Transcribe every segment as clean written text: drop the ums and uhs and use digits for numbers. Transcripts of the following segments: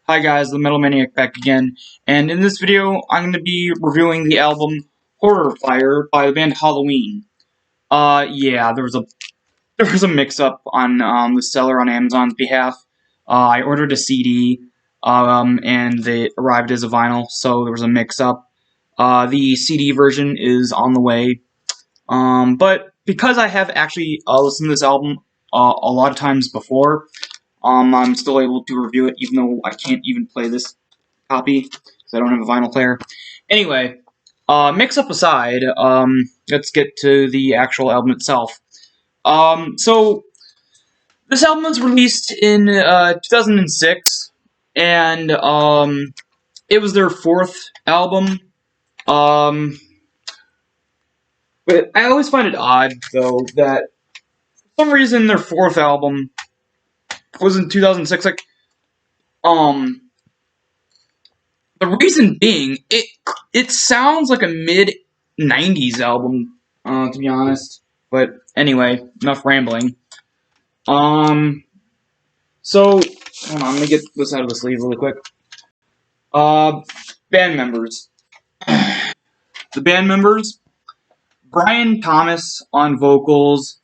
Hi guys, the Metal Maniac back again, and in this video I'm going to be reviewing the album Horror Fire by the band Halloween. Yeah, there was a mix-up on the seller on Amazon's behalf. I ordered a CD, and they arrived as a vinyl, so there was a mix-up. The CD version is on the way, but because I have actually listened to this album a lot of times before, I'm still able to review it, even though I can't even play this copy because I don't have a vinyl player. Anyway, mix-up aside, let's get to the actual album itself. So this album was released in 2006, and it was their fourth album. But I always find it odd, though, that for some reason their fourth album was in 2006. The reason being, it sounds like a mid-90s album, to be honest. But anyway, enough rambling. So, hold on, I'm gonna get this out of the sleeve really quick. Band members. The band members, Brian Thomas on vocals,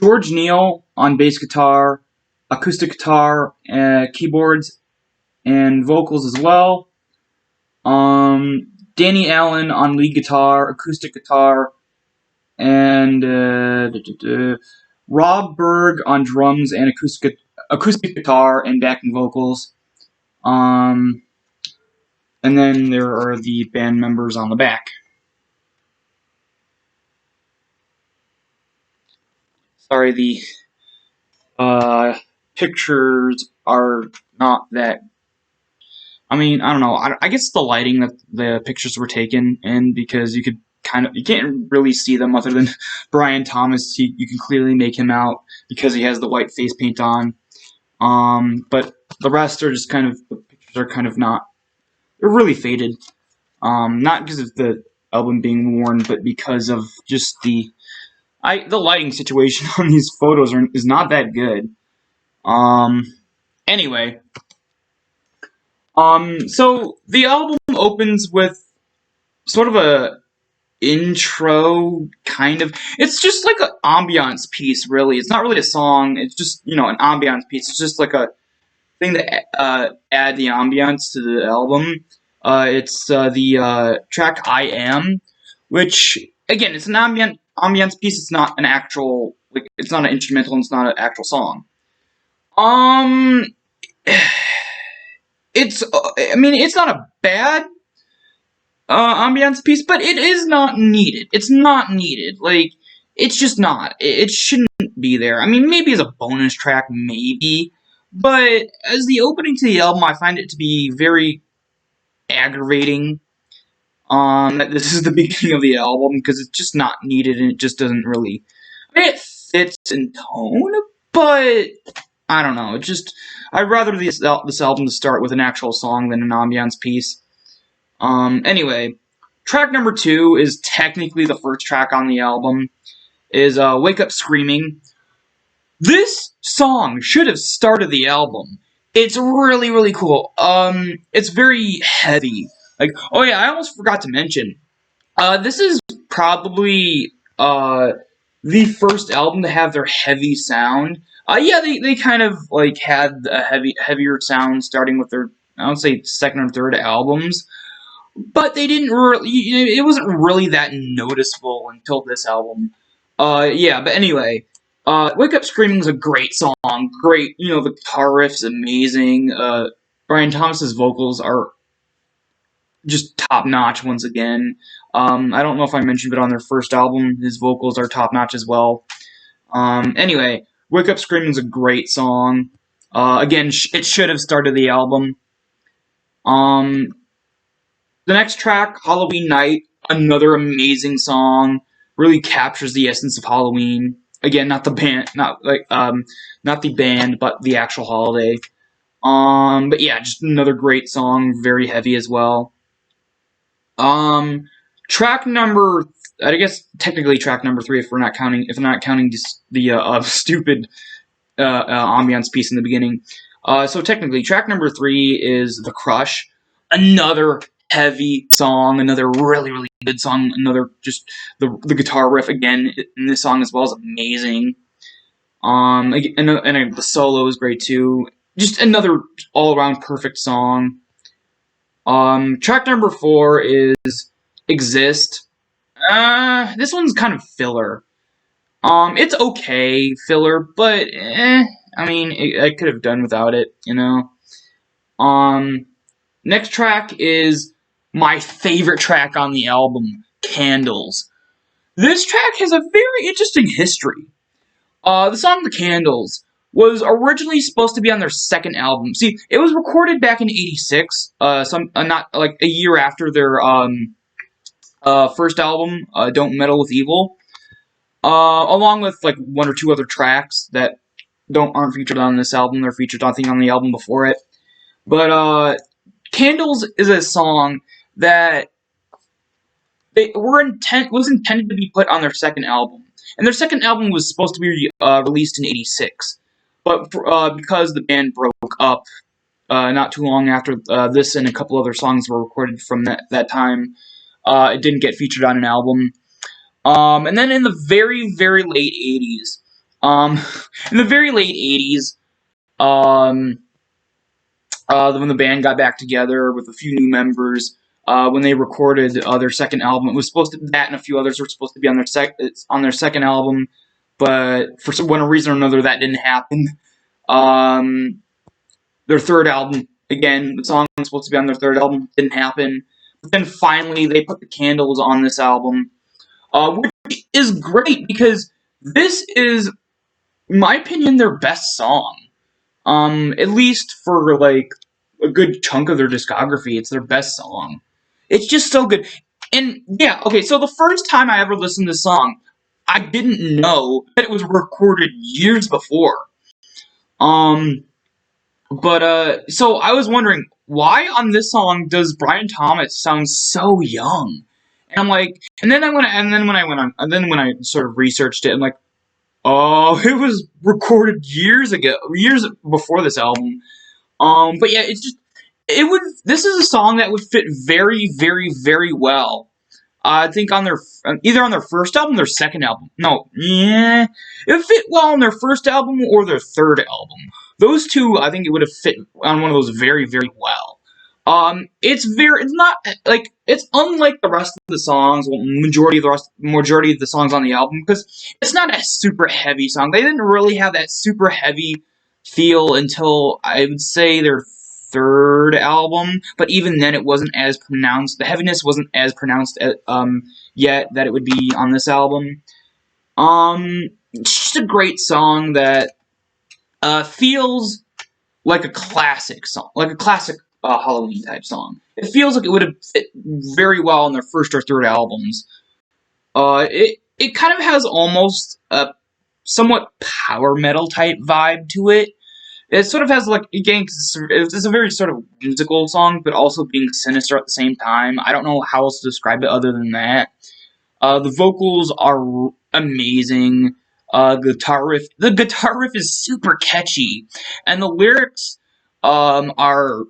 George Neal on bass guitar, acoustic guitar, keyboards, and vocals as well. Danny Allen on lead guitar, acoustic guitar, and Rob Berg on drums and acoustic guitar and backing vocals. And then there are the band members on the back. Sorry, the pictures are not that. I mean, I don't know. I guess the lighting that the pictures were taken in, because you can't really see them other than Brian Thomas. You can clearly make him out because he has the white face paint on. But the rest are just the pictures are kind of not. They're really faded. Not because of the album being worn, but because of just the lighting situation on these photos is not that good. Anyway. So the album opens with sort of a intro, kind of. It's just like an ambiance piece, really. It's not really a song. It's just, an ambiance piece. It's just like a thing to add the ambiance to the album. It's the track "I Am," which again, it's an ambiance piece. It's not an actual, it's not an instrumental. And it's not an actual song. It's not a bad ambiance piece, but it is not needed. It's not needed. It's just not. It shouldn't be there. I mean, maybe as a bonus track, maybe. But as the opening to the album, I find it to be very aggravating. That this is the beginning of the album, because it's just not needed, and it just doesn't really. I mean, it fits in tone, but I don't know. I'd rather this album to start with an actual song than an ambiance piece. Anyway, track number 2 is technically the first track on the album. Is "Wake Up Screaming." This song should have started the album. It's really, really cool. It's very heavy. Oh yeah, I almost forgot to mention. This is probably the first album to have their heavy sound. Yeah, they kind of had a heavier sound starting with their, I would say, second or third albums, but they didn't really. It wasn't really that noticeable until this album. Yeah, but anyway, "Wake Up Screaming" is a great song. Great, the guitar riff's amazing. Brian Thomas's vocals are just top notch once again. I don't know if I mentioned, but on their first album, his vocals are top notch as well. Anyway, "Wake Up Screaming" is a great song. Again, it should have started the album. The next track, "Halloween Night," another amazing song. Really captures the essence of Halloween. Again, not the band, not the band, but the actual holiday. But yeah, just another great song, very heavy as well. Track number I guess technically track number 3 if we're not counting just the stupid ambiance piece in the beginning. So technically, track number 3 is The Crush, another heavy song, another really, really good song, another just the guitar riff again in this song as well is amazing. And the solo is great too. Just another all-around perfect song. Track number 4 is Exist. This one's kind of filler. It's okay, filler, but I mean, I could have done without it, you know. Next track is my favorite track on the album, Candles. This track has a very interesting history. The song The Candles was originally supposed to be on their second album. See, it was recorded back in '86, not like a year after their first album, Don't Meddle with Evil. Along with like 1 or 2 other tracks that aren't featured on this album. They're featured, I think, on the album before it. But Candles is a song that was intended to be put on their second album. And their second album was supposed to be released in '86. But because the band broke up not too long after this and a couple other songs were recorded from that time, it didn't get featured on an album. And then in the very, very late '80s, when the band got back together with a few new members, when they recorded their second album, it was supposed to that and a few others were supposed to be on their second album, but for one reason or another, that didn't happen. Their third album, again, the song was supposed to be on their third album, didn't happen. But then finally, they put the Candles on this album. Which is great because this is, in my opinion, their best song. At least for like a good chunk of their discography, it's their best song. It's just so good. And yeah, okay, so the first time I ever listened to this song, I didn't know that it was recorded years before. So I was wondering, why on this song does Brian Thomas sound so young? And I'm like, and then when I sort of researched it, I'm like, oh, it was recorded years before this album. But yeah, this is a song that would fit very, very, very well. I think on either on their first album, their second album. No, yeah, it would fit well on their first album or their third album. Those two, I think it would have fit on one of those very, very well. It's not like it's unlike the rest of the songs. Well, majority of the songs on the album, because it's not a super heavy song. They didn't really have that super heavy feel until I would say their third album. But even then, it wasn't as pronounced. The heaviness wasn't as pronounced yet that it would be on this album. It's just a great song that feels like a classic song, like a classic Halloween type song. It feels like it would have fit very well on their first or third albums. It kind of has almost a somewhat power metal type vibe to it. It sort of has like, again, it's a very sort of musical song, but also being sinister at the same time. I don't know how else to describe it other than that. The vocals are amazing. The guitar riff is super catchy, and the lyrics are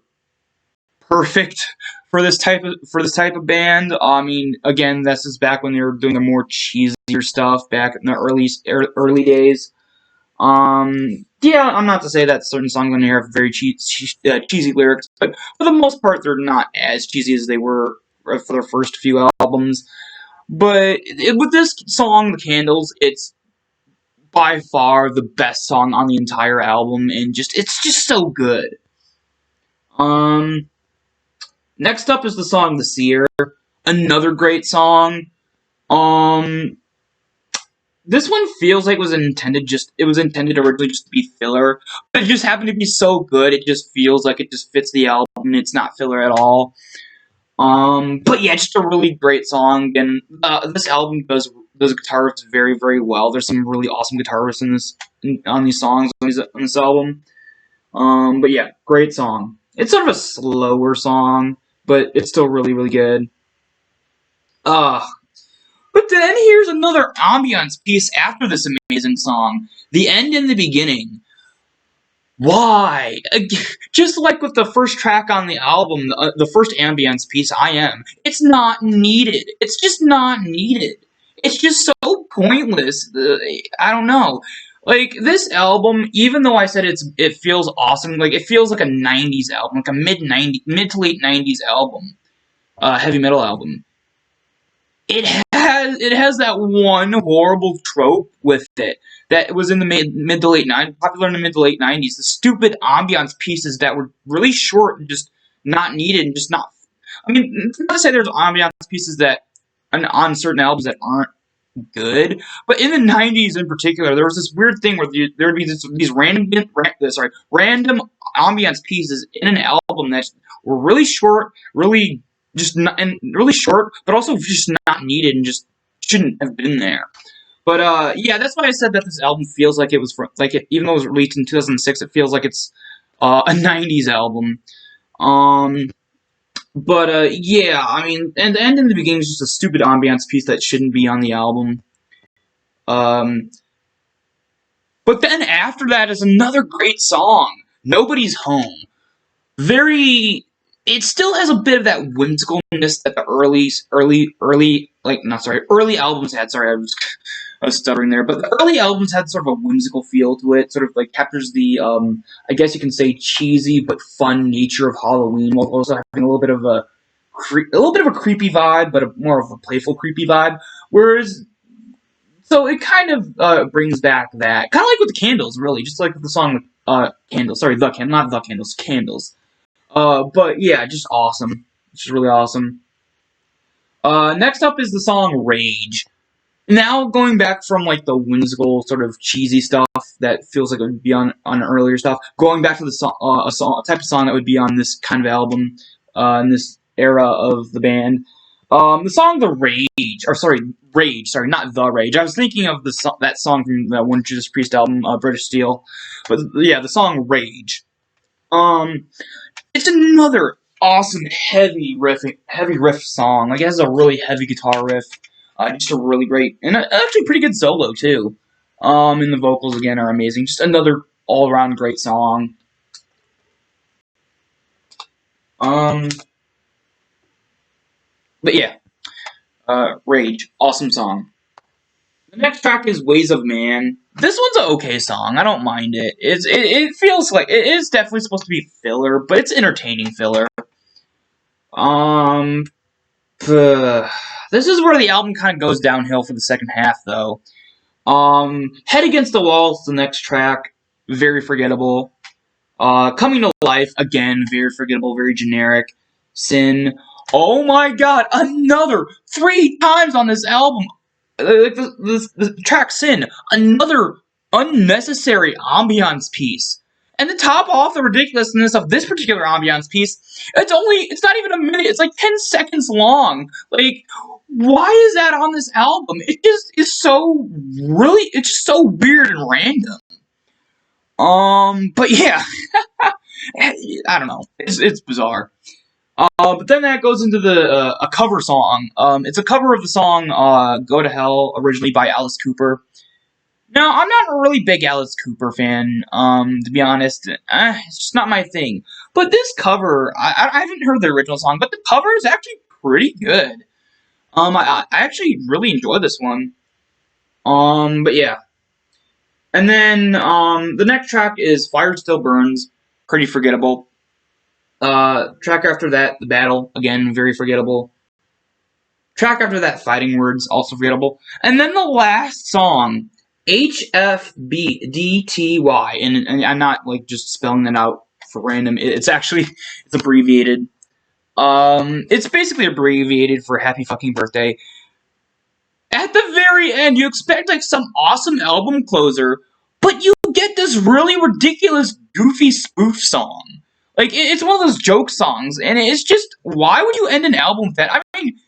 perfect for this type of band. I mean, again, this is back when they were doing the more cheesier stuff back in the early days. Yeah, I'm not to say that certain songs on here have very cheesy lyrics, but for the most part, they're not as cheesy as they were for their first few albums. But with this song, The Candles, it's by far the best song on the entire album, and it's just so good. Next up is the song The Seer, another great song. This one feels like it was intended originally just to be filler, but it just happened to be so good, it just feels like it just fits the album, it's not filler at all. But yeah, just a really great song, and this album does guitar riffs very, very well. There's some really awesome guitar riffs on these songs on this album. But yeah, great song. It's sort of a slower song, but it's still really, really good. But then here's another ambiance piece after this amazing song. The end and the beginning. Why? Just like with the first track on the album, the first ambience piece, I Am, it's not needed. It's just not needed. It's just so pointless. I don't know. Like, this album, even though I said it feels awesome, like, it feels like a 90s album, like a mid to late 90s album, heavy metal album. It has that one horrible trope with it that was in the mid to late 90s, popular in the mid to late 90s. The stupid ambiance pieces that were really short and just not needed and just not. I mean, it's not to say there's ambiance pieces that on certain albums that aren't good, but in the 90s in particular, there was this weird thing where there would be these random ambiance pieces in an album that were really short, really just not, and really short, but also just not needed and just shouldn't have been there. But yeah, that's why I said that this album feels like it was even though it was released in 2006, it feels like it's a 90s album. But yeah, I mean, and the end and the beginning is just a stupid ambiance piece that shouldn't be on the album. Um, but then after that is another great song, Nobody's Home. It still has a bit of that whimsicalness that the early albums had. Sorry, I was stuttering there, but the early albums had sort of a whimsical feel to it. Sort of like captures the, I guess you can say, cheesy but fun nature of Halloween, while also having a little bit of a creepy vibe, but more of a playful creepy vibe. Whereas, so it kind of brings back that, kind of like with the Candles, really, just like with the song Candles. Sorry, not the Candles, Candles. But yeah, just awesome. Just really awesome. Next up is the song Rage. Now going back from like the whimsical sort of cheesy stuff that feels like it would be on earlier stuff, going back to the a type of song that would be on this kind of album, in this era of the band. The song Rage, sorry, not The Rage. I was thinking of that song from that one Judas Priest album, British Steel. But yeah, the song Rage. It's another awesome heavy riff song. Like, it has a really heavy guitar riff. Just a really great, and actually pretty good solo too. And the vocals again are amazing. Just another all around great song. But yeah, Rage, awesome song. The next track is Ways of Man. This one's an okay song. I don't mind it. It feels like it is definitely supposed to be filler, but it's entertaining filler. This is where the album kind of goes downhill for the second half, though. Head Against the Wall is the next track. Very forgettable. Coming to Life, again, very forgettable, very generic. Sin. Oh my god, another 3 times on this album. Like the track Sin, another unnecessary ambiance piece. And to top off the ridiculousness of this particular ambiance piece, it's not even a minute, it's like 10 seconds long. Like, why is that on this album? It just is it's just so weird and random. But yeah, I don't know, it's bizarre. But then that goes into a cover song. It's a cover of the song Go to Hell, originally by Alice Cooper. Now, I'm not a really big Alice Cooper fan, to be honest. It's just not my thing. But this cover, I haven't heard the original song, but the cover is actually pretty good. I actually really enjoy this one. But yeah. And then, the next track is Fire Still Burns. Pretty forgettable. Track after that, The Battle. Again, very forgettable. Track after that, Fighting Words. Also forgettable. And then the last song, HFBDTY. And I'm not, like, just spelling it out for random. It's abbreviated. It's basically abbreviated for Happy Fucking Birthday. At the very end, you expect, like, some awesome album closer, but you get this really ridiculous, goofy spoof song. Like, it's one of those joke songs, and it's just, why would you end an album with that? I mean,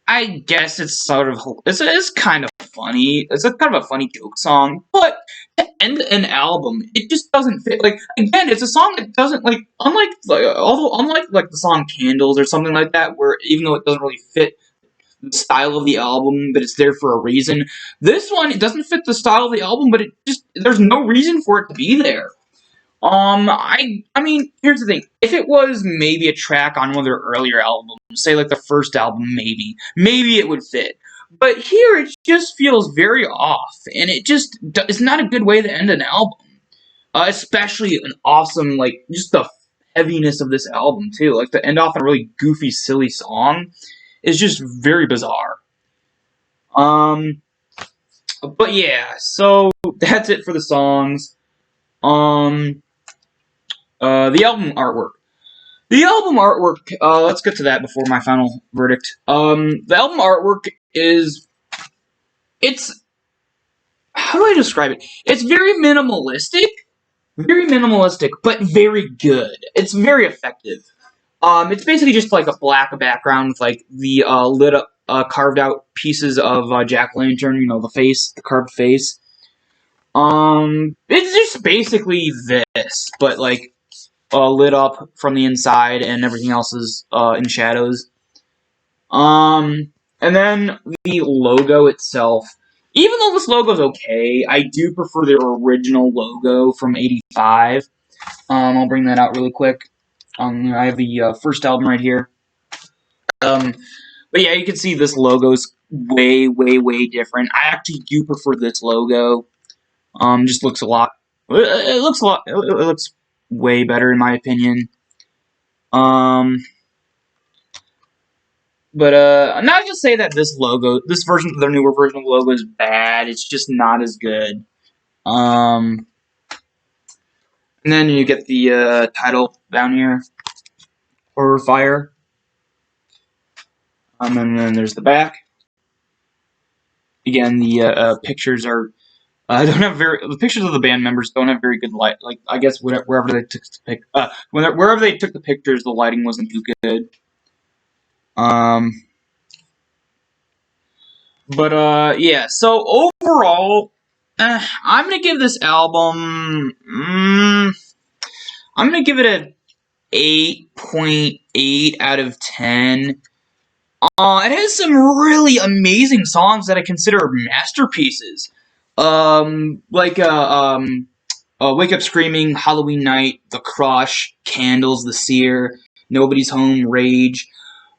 I guess it's kind of funny. It's kind of a funny joke song, but to end an album, it just doesn't fit. Like, again, it's a song that doesn't, like, unlike the song Candles or something like that, where even though it doesn't really fit the style of the album, but it's there for a reason. This one, it doesn't fit the style of the album, but there's no reason for it to be there. I mean, here's the thing. If it was maybe a track on one of their earlier albums, say like the first album, maybe it would fit. But here, it just feels very off, and it just is not a good way to end an album. Especially an awesome, like, just the heaviness of this album, too. Like, to end off on a really goofy, silly song is just very bizarre. But yeah, so that's it for the songs. The album artwork. The album artwork, let's get to that before my final verdict. The album artwork it's, how do I describe it? It's very minimalistic, but very good. It's very effective. It's basically just like a black background with like the lit up, carved out pieces of jack-o'-lantern, you know, the carved face. It's just basically this, but like lit up from the inside, and everything else is in shadows. And then the logo itself. Even though this logo's okay, I do prefer their original logo from '85. I'll bring that out really quick. I have the first album right here. But yeah, you can see this logo's way, way, way different. I actually do prefer this logo. Just looks a lot. It looks way better in my opinion. But not to say that this version, their newer version of the logo is bad. It's just not as good. And then you get the title down here, Horror Fire. And then there's the back. Again, the pictures are the pictures of the band members don't have very good light. Like, I guess wherever they took the pictures, the lighting wasn't too good. But yeah. So overall, I'm gonna give this album. I'm gonna give it a 8.8 out of 10. It has some really amazing songs that I consider masterpieces. Wake Up Screaming, Halloween Night, The Crush, Candles, The Seer, Nobody's Home, Rage.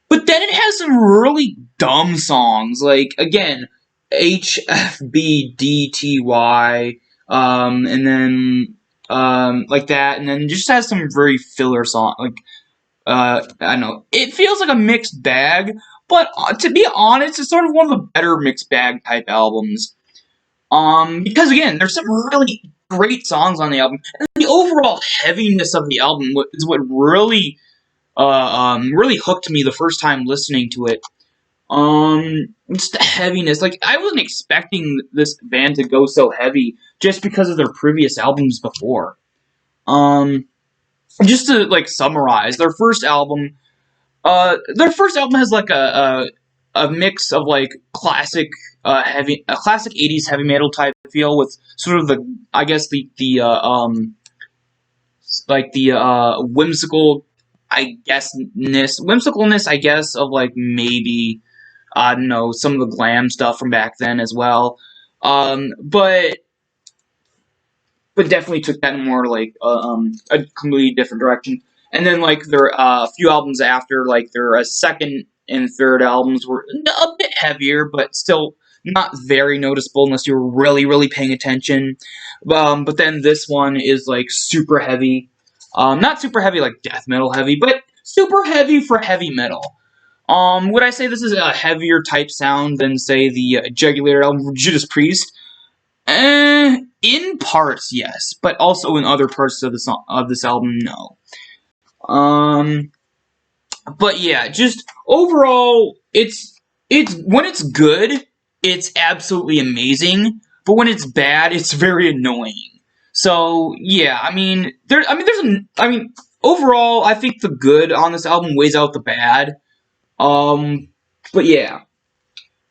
But then it has some really dumb songs, like, again, HFBDTY, and then, like that, and then it just has some very filler songs, like, I don't know, it feels like a mixed bag, but to be honest, it's sort of one of the better mixed bag type albums. Because again, there's some really great songs on the album, and the overall heaviness of the album is what really hooked me the first time listening to it. Just the heaviness. Like, I wasn't expecting this band to go so heavy just because of their previous albums before. Just to, like, summarize, their first album has, like, a mix of, like, classic 80s heavy metal type feel with sort of whimsicalness, I guess, of, like, maybe, I don't know, some of the glam stuff from back then as well. But definitely took that in more, like, a completely different direction. And then, like, their a few albums after, like, their second and third albums were a bit heavier, but still not very noticeable unless you were really, really paying attention. But then this one is, like, super heavy. Not super heavy like death metal heavy, but super heavy for heavy metal. Would I say this is a heavier type sound than, say, the Jugular album Judas Priest? In parts, yes, but also in other parts of this album, no. But yeah, just overall, it's when it's good, it's absolutely amazing. But when it's bad, it's very annoying. So yeah, overall, I think the good on this album weighs out the bad. But yeah,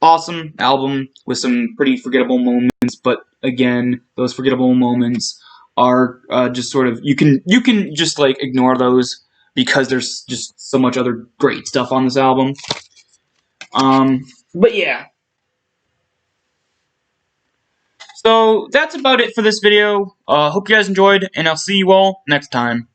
awesome album with some pretty forgettable moments. But again, those forgettable moments are just sort of you can just like ignore those because there's just so much other great stuff on this album. But yeah. So that's about it for this video. Hope you guys enjoyed, and I'll see you all next time.